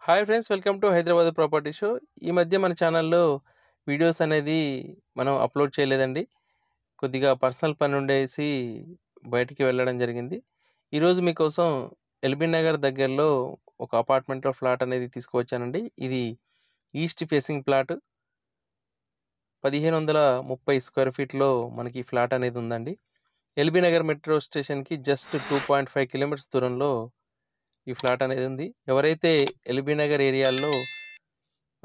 Hi friends, welcome to Hyderabad property show. ఈ మధ్య మన ఛానల్లో వీడియోస్ అనేది మనం అప్లోడ్ చేయలేదండి. కొద్దిగా పర్సనల్ పని ఉండేసి బయటికి వెళ్ళడం జరిగింది. ఈరోజు మీకోసం ఎల్బీ నగర్ దగ్గరలో ఒక అపార్ట్మెంట్లో ఫ్లాట్ అనేది తీసుకువచ్చానండి. ఇది ఈస్ట్ ఫేసింగ్ ప్లాట్. 1530 స్క్వేర్ ఫీట్లో మనకి ఈ ఫ్లాట్ అనేది ఉందండి. ఎల్బీ నగర్ మెట్రో స్టేషన్కి జస్ట్ 2.5 కిలోమీటర్స్ దూరంలో ఈ ఫ్లాట్ అనేది ఉంది. ఎవరైతే ఎల్బీ నగర్ ఏరియాలో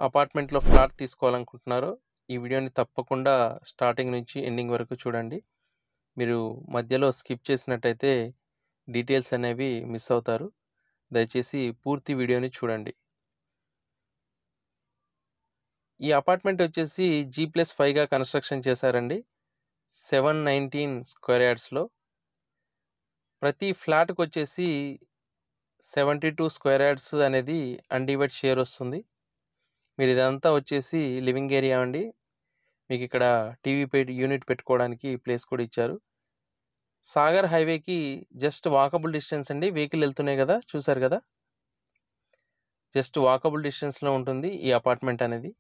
అపార్ట్మెంట్లో ఫ్లాట్ తీసుకోవాలనుకుంటున్నారో ఈ వీడియోని తప్పకుండా స్టార్టింగ్ నుంచి ఎండింగ్ వరకు చూడండి. మీరు మధ్యలో స్కిప్ చేసినట్టయితే డీటెయిల్స్ అనేవి మిస్ అవుతారు. దయచేసి పూర్తి వీడియోని చూడండి. ఈ అపార్ట్మెంట్ వచ్చేసి G+5గా కన్స్ట్రక్షన్ చేశారండి. 719 స్క్వేర్ యార్డ్స్లో. ప్రతి ఫ్లాట్కి వచ్చేసి 72 స్క్వేర్ యార్డ్స్ అనేది అన్డివైడ్ షేర్ వస్తుంది. మీరు ఇదంతా వచ్చేసి లివింగ్ ఏరియా అండి. మీకు ఇక్కడ టీవీ యూనిట్ పెట్టుకోవడానికి ప్లేస్ కూడా ఇచ్చారు. సాగర్ హైవేకి జస్ట్ వాకబుల్ డిస్టెన్స్ అండి. వెహికల్ వెళ్తున్నాయి కదా, చూసారు కదా. జస్ట్ వాకబుల్ డిస్టెన్స్లో ఉంటుంది ఈ అపార్ట్మెంట్ అనేది.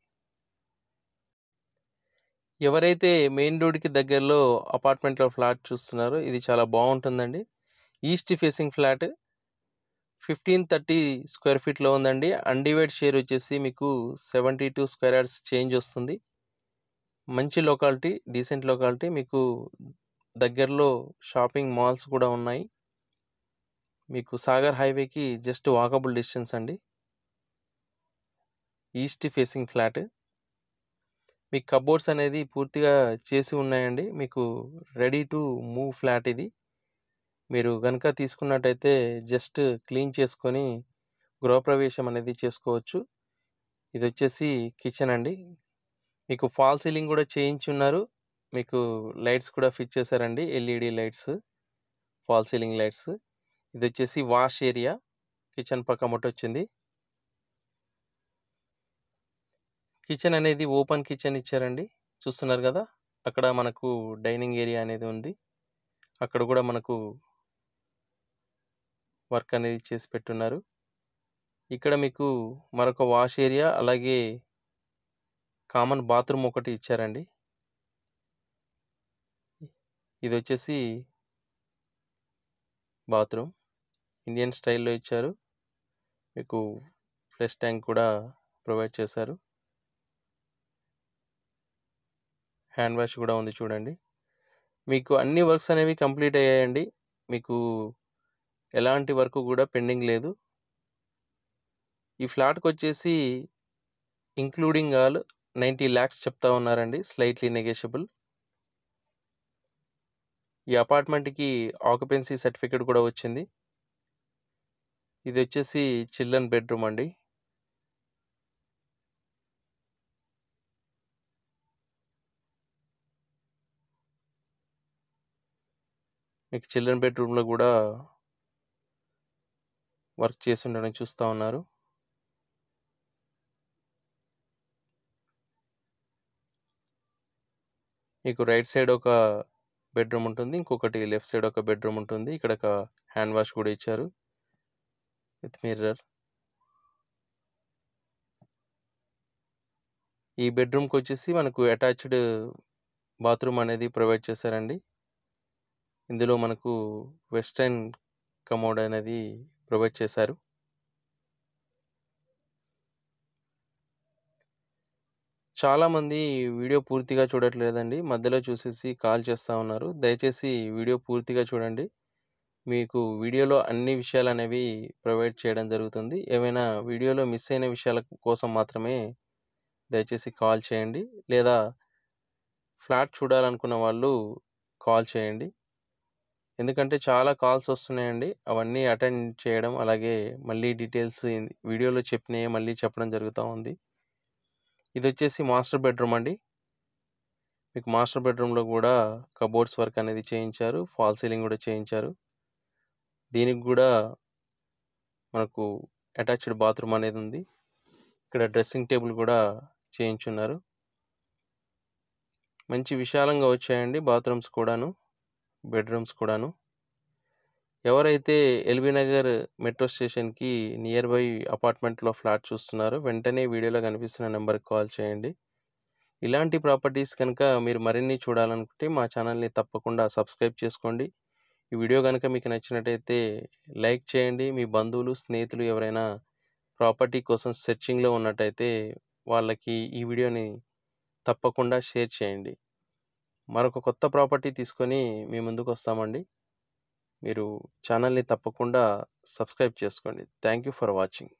ఎవరైతే మెయిన్ రోడ్కి దగ్గరలో అపార్ట్మెంట్లో ఫ్లాట్ చూస్తున్నారో ఇది చాలా బాగుంటుందండి. ఈస్ట్ ఫేసింగ్ ఫ్లాట్ 1530 స్క్వేర్ ఫీట్లో ఉందండి. అన్డివైడ్ షేర్ వచ్చేసి మీకు 72 స్క్వేర్ యార్డ్స్ చేంజ్ వస్తుంది. మంచి లొకాలిటీ, డీసెంట్ లొకాలిటీ. మీకు దగ్గరలో షాపింగ్ మాల్స్ కూడా ఉన్నాయి. మీకు సాగర్ హైవేకి జస్ట్ వాకబుల్ డిస్టెన్స్ అండి. East facing flat. మీకు కబోర్డ్స్ అనేది పూర్తిగా చేసి ఉన్నాయండి. మీకు రెడీ టు మూవ్ ఫ్లాట్ ఇది. మీరు కనుక తీసుకున్నట్టయితే జస్ట్ క్లీన్ చేసుకొని గృహప్రవేశం అనేది చేసుకోవచ్చు. ఇది వచ్చేసి కిచెన్ అండి. మీకు ఫాల్ సీలింగ్ కూడా చేయించున్నారు. మీకు లైట్స్ కూడా ఫిట్ చేశారండి, LED lights, fall ceiling lights. ఇది వచ్చేసి వాష్ ఏరియా, కిచెన్ పక్క మొట్ట వచ్చింది. కిచెన్ అనేది ఓపెన్ కిచెన్ ఇచ్చారండి, చూస్తున్నారు కదా. అక్కడ మనకు డైనింగ్ ఏరియా అనేది ఉంది. అక్కడ కూడా మనకు వర్క్ అనేది చేసి పెట్టున్నారు. ఇక్కడ మీకు మరొక వాష్ ఏరియా, అలాగే కామన్ బాత్రూమ్ ఒకటి ఇచ్చారండి. ఇది వచ్చేసి బాత్రూమ్ ఇండియన్ స్టైల్లో ఇచ్చారు. మీకు ఫ్లష్ ట్యాంక్ కూడా ప్రొవైడ్ చేశారు. హ్యాండ్ వాష్ కూడా ఉంది చూడండి. మీకు అన్ని వర్క్స్ అనేవి కంప్లీట్ అయ్యాయండి. మీకు ఎలాంటి వర్క్ కూడా పెండింగ్ లేదు. ఈ ఫ్లాట్కి వచ్చేసి ఇంక్లూడింగ్ ఆల్ 90 lakhs చెప్తా ఉన్నారండి, స్లైట్లీ నెగోషియబుల్. ఈ అపార్ట్మెంట్కి ఆక్యుపెన్సీ సర్టిఫికేట్ కూడా వచ్చింది. ఇది వచ్చేసి చిల్డ్రన్ బెడ్రూమ్ అండి. మీకు చిల్డ్రన్ బెడ్రూమ్లో కూడా వర్క్ చేసి ఉండడం చూస్తూ ఉన్నారు. మీకు రైట్ సైడ్ ఒక బెడ్రూమ్ ఉంటుంది, ఇంకొకటి లెఫ్ట్ సైడ్ ఒక బెడ్రూమ్ ఉంటుంది. ఇక్కడ ఒక హ్యాండ్ వాష్ కూడా ఇచ్చారు విత్ మిర్రర్. ఈ బెడ్రూమ్కి వచ్చేసి మనకు అటాచ్డ్ బాత్రూమ్ అనేది ప్రొవైడ్ చేశారండి. ఇందులో మనకు వెస్టర్న్ కమోడ్ అనేది ప్రొవైడ్ చేశారు. చాలామంది వీడియో పూర్తిగా చూడట్లేదండి, మధ్యలో చూసేసి కాల్ చేస్తూ ఉన్నారు. దయచేసి వీడియో పూర్తిగా చూడండి. మీకు వీడియోలో అన్ని విషయాలు అనేవి ప్రొవైడ్ చేయడం జరుగుతుంది. ఏమైనా వీడియోలో మిస్ అయిన విషయాల కోసం మాత్రమే దయచేసి కాల్ చేయండి, లేదా ఫ్లాట్ చూడాలనుకున్న వాళ్ళు కాల్ చేయండి. ఎందుకంటే చాలా కాల్స్ వస్తున్నాయండి, అవన్నీ అటెండ్ చేయడం, అలాగే మళ్ళీ డీటెయిల్స్ వీడియోలో చెప్పినవి మళ్ళీ చెప్పడం జరుగుతూ ఉంది. ఇది వచ్చేసి మాస్టర్ బెడ్రూమ్ అండి. మీకు మాస్టర్ బెడ్రూమ్లో కూడా కబోర్డ్స్ వర్క్ అనేది చేయించారు, ఫాల్ సీలింగ్ కూడా చేయించారు. దీనికి కూడా మనకు అటాచ్డ్ బాత్రూమ్ అనేది ఉంది. ఇక్కడ డ్రెస్సింగ్ టేబుల్ కూడా చేయించున్నారు. మంచి విశాలంగా వచ్చాయండి బాత్రూమ్స్ కూడాను, బెడ్రూమ్స్ కూడాను. ఎవరైతే ఎల్బీ నగర్ మెట్రో స్టేషన్‌కి నియర్ బై అపార్ట్మెంట్‌లో ఫ్లాట్ చూస్తున్నారో వెంటనే వీడియోలో కనిపిస్తున్న నంబర్‌కి కాల్ చేయండి. ఇలాంటి ప్రాపర్టీస్ కనుక మీరు మరిన్ని చూడాలనుకుంటే మా ఛానల్‌ని తప్పకుండా సబ్స్క్రైబ్ చేసుకోండి. ఈ వీడియో గనుక మీకు నచ్చినట్టయితే లైక్ చేయండి. మీ బంధువులు, స్నేహితులు ఎవరైనా ప్రాపర్టీ కోసం సెర్చింగ్‌లో ఉన్నట్టయితే వాళ్ళకి ఈ వీడియోని తప్పకుండా షేర్ చేయండి. మరొక కొత్త ప్రాపర్టీ తీసుకొని మీ ముందుకొస్తామండి. మీరు ఛానల్‌ని తప్పకుండా సబ్స్క్రైబ్ చేసుకోండి. Thank you for watching.